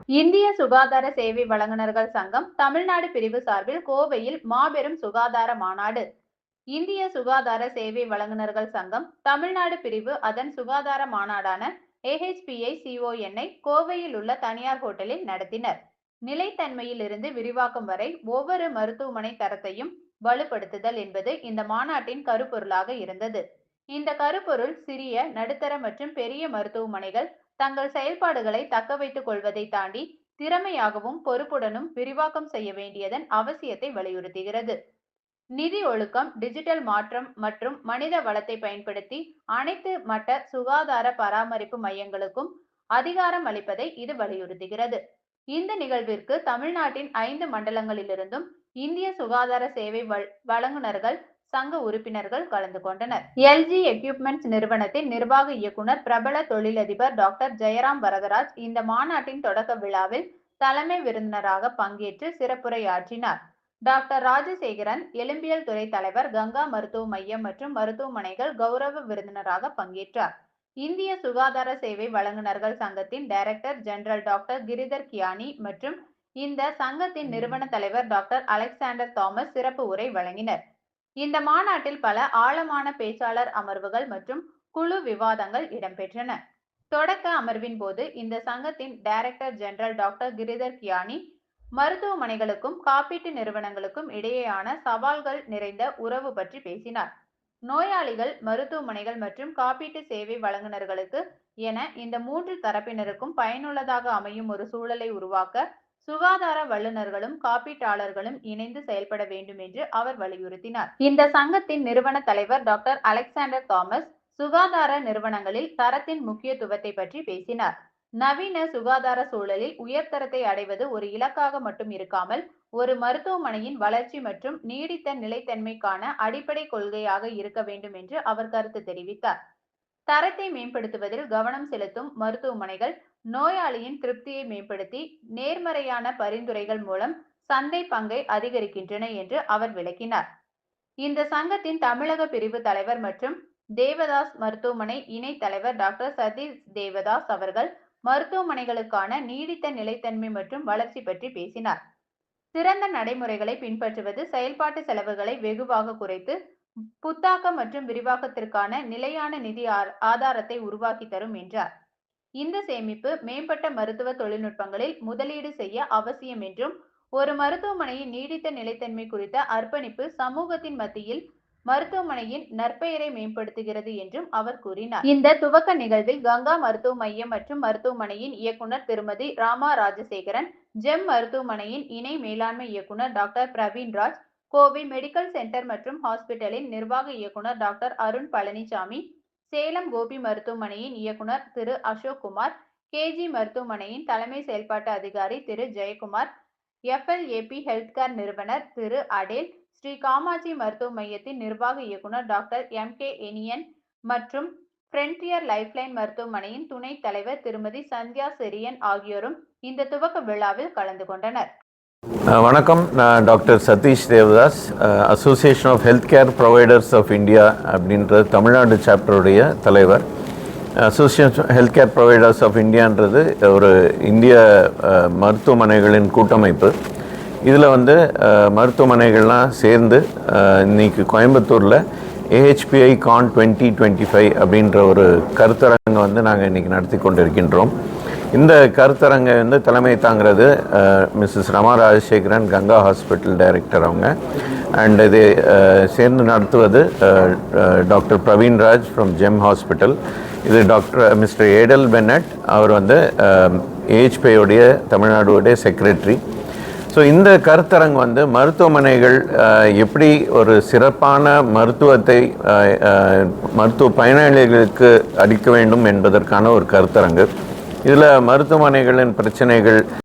இந்திய சுகாதார சேவை வழங்குனர்கள் சங்கம் தமிழ்நாடு பிரிவு சார்பில் கோவையில் மாபெரும் சுகாதார மாநாடு. இந்திய சுகாதார சேவை வழங்குனர்கள் சங்கம் தமிழ்நாடு பிரிவு அதன் சுகாதார மாநாடான AHPI-CON-ஐ கோவையில் உள்ள தனியார் ஹோட்டலில் நடத்தினர். நிலைத்தன்மையில் இருந்து விரிவாக்கம் வரை ஒவ்வொரு மருத்துவமனை தரத்தையும் வலுப்படுத்துதல் என்பது இந்த மாநாட்டின் கருப்பொருளாக இருந்தது. இந்த கருப்பொருள் சிறிய, நடுத்தர மற்றும் பெரிய மருத்துவமனைகள் தங்கள் செயல்பாடுகளை தக்க வைத்துக் கொள்வதை தாண்டி திறமையாகவும் பொறுப்புடனும் விரிவாக்கம் செய்ய வேண்டியதன் அவசியத்தை வலியுறுத்துகிறது. நிதி ஒழுக்கம், டிஜிட்டல் மாற்றம் மற்றும் மனித வளத்தை பயன்படுத்தி அனைத்து மட்ட சுகாதார பராமரிப்பு மையங்களுக்கும் அதிகாரம் அளிப்பதை இது வலியுறுத்துகிறது. இந்த நிகழ்விற்கு தமிழ்நாட்டின் 5 மண்டலங்களிலிருந்தும் இந்திய சுகாதார சேவை வழங்குனர்கள் சங்க உறுப்பினர்கள் கலந்து கொண்டனர். LG எக்யூப்மெண்ட்ஸ் நிறுவனத்தின் நிர்வாக இயக்குனர், பிரபல தொழிலதிபர் டாக்டர் ஜெயராம் வரதராஜ் இந்த மாநாட்டின் தொடக்க விழாவில் தலைமை விருந்தினராக பங்கேற்று சிறப்புரையாற்றினார். டாக்டர் ராஜசேகரன், எலும்பியல் துறை தலைவர், கங்கா மருத்துவ மையம் மற்றும் மருத்துவமனைகள் கௌரவ விருந்தினராக பங்கேற்றார். இந்திய சுகாதார சேவை வழங்குனர்கள் சங்கத்தின் director general doctor Giridhar Gyani மற்றும் இந்த சங்கத்தின் நிறுவன தலைவர் டாக்டர் அலெக்சாண்டர் தாமஸ் சிறப்பு உரை வழங்கினர். இந்த மாநாட்டில் பல ஆழமான பேச்சாளர் அமர்வுகள் மற்றும் குழு விவாதங்கள் இடம்பெற்றன. தொடக்க அமர்வின் போது இந்த சங்கத்தின் director general doctor Giridhar Gyani மருத்துவமனைகளுக்கும் காப்பீட்டு நிறுவனங்களுக்கும் இடையேயான சவால்கள் நிறைந்த உறவு பற்றி பேசினார். நோயாளிகள், மருத்துவமனைகள் மற்றும் காப்பீட்டு சேவை வழங்குனர்களுக்கு என இந்த 3 தரப்பினருக்கும் பயனுள்ளதாக அமையும் ஒரு சூழலை உருவாக்க சுகாதார வல்லுநர்களும் காப்பீட்டாளர்களும் இணைந்து செயல்பட வேண்டும் என்று அவர் வலியுறுத்தினார். இந்த சங்கத்தின் நிறுவன தலைவர் டாக்டர் அலெக்சாண்டர் தாமஸ் சுகாதார நிறுவனங்களில் தரத்தின் முக்கியத்துவத்தை பற்றி பேசினார். நவீன சுகாதார சூழலில் உயர்தரத்தை அடைவது ஒரு இலக்காக மட்டும் இருக்காமல் ஒரு மருத்துவமனையின் வளர்ச்சி மற்றும் நீடித்த நிலைத்தன்மைக்கான அடிப்படை கொள்கையாக இருக்க வேண்டும் என்று அவர் கருத்து தெரிவித்தார். தரத்தை மேம்படுத்துவதில் கவனம் செலுத்தும் மருத்துவமனைகள் நோயாளியின் திருப்தியை மேம்படுத்தி நேர்மறையான பரிந்துரைகள் மூலம் சந்தை பங்கை அதிகரிக்கின்றன என்று அவர் விளக்கினார். இந்த சங்கத்தின் தமிழக பிரிவு தலைவர் மற்றும் தேவதாஸ் மருத்துவமனை இணை தலைவர் டாக்டர் சதீஷ் தேவதாஸ் அவர்கள் மருத்துவமனைகளுக்கான நீடித்த நிலைத்தன்மை மற்றும் வளர்ச்சி பற்றி பேசினார். சிறந்த நடைமுறைகளை பின்பற்றுவது செயல்பாட்டு செலவுகளை வெகுவாக குறைத்து புத்தாக்கம் மற்றும் விரிவாக்கத்திற்கான நிலையான நிதி ஆதாரத்தை உருவாக்கி தரும் என்றார். இந்த சேமிப்பு மேம்பட்ட மருத்துவ தொழில்நுட்பங்களில் முதலீடு செய்ய அவசியம் என்றும் ஒரு மருத்துவமனையின் நீடித்த நிலைத்தன்மை குறித்த அர்ப்பணிப்பு சமூகத்தின் மத்தியில் மருத்துவமனையின் நற்பெயரை மேம்படுத்துகிறது என்றும் அவர் கூறினார். இந்த துவக்க நிகழ்வில் கங்கா மருத்துவ மையம் மற்றும் மருத்துவமனையின் இயக்குனர் திருமதி ராமா ராஜசேகரன், ஜெம் மருத்துவமனையின் இணை மேலாண்மை இயக்குனர் doctor Praveenraj, Kovai medical centre மற்றும் ஹாஸ்பிட்டலின் நிர்வாக இயக்குனர் டாக்டர் அருண் பழனிசாமி, சேலம் கோபி மருத்துவமனையின் இயக்குனர் திரு அசோக் குமார், KG மருத்துவமனையின் தலைமை செயல்பாட்டு அதிகாரி திரு ஜெயக்குமார், FLAP ஹெல்த்கேர் நிறுவனர் திரு அடேல், ஸ்ரீ காமாட்சி மருத்துவ மையத்தின் நிர்வாக இயக்குனர் டாக்டர் MK எனியன் மற்றும் ஃப்ரண்டியர் லைஃப்லைன் மருத்துவமனையின் துணைத் தலைவர் திருமதி சந்தியா செரியன் ஆகியோரும் இந்த துவக்க விழாவில் கலந்து கொண்டனர். வணக்கம், நான் doctor Satish Devadas, association of health care providers of India அப்படின்ற தமிழ்நாடு சாப்டருடைய தலைவர். Association health care providers of இந்தியான்றது ஒரு இந்திய மருத்துவமனைகளின் கூட்டமைப்பு. இதில் மருத்துவமனைகள்லாம் சேர்ந்து இன்றைக்கி கோயம்புத்தூரில் AHPI-CON 2025 அப்படின்ற ஒரு கருத்தரங்கை நாங்கள் இன்றைக்கி நடத்தி கொண்டிருக்கின்றோம். இந்த கருத்தரங்கை தலைமை தாங்கிறது Mrs Rama Rajasekaran, Ganga hospital director அவங்க. அண்ட் இதை சேர்ந்து நடத்துவது doctor Praveenraj from Gem hospital. இது மிஸ்டர் ஏடல் பென்னட், அவர் AHPI தமிழ்நாடுடைய செக்ரட்டரி. ஸோ இந்த கருத்தரங்கு மருத்துவமனைகள் எப்படி ஒரு சிறப்பான மருத்துவத்தை மருத்துவ பயனாளிகளுக்கு அளிக்க வேண்டும் என்பதற்கான ஒரு கருத்தரங்கு. இதில் மருத்துவமனைகளின் பிரச்சனைகள்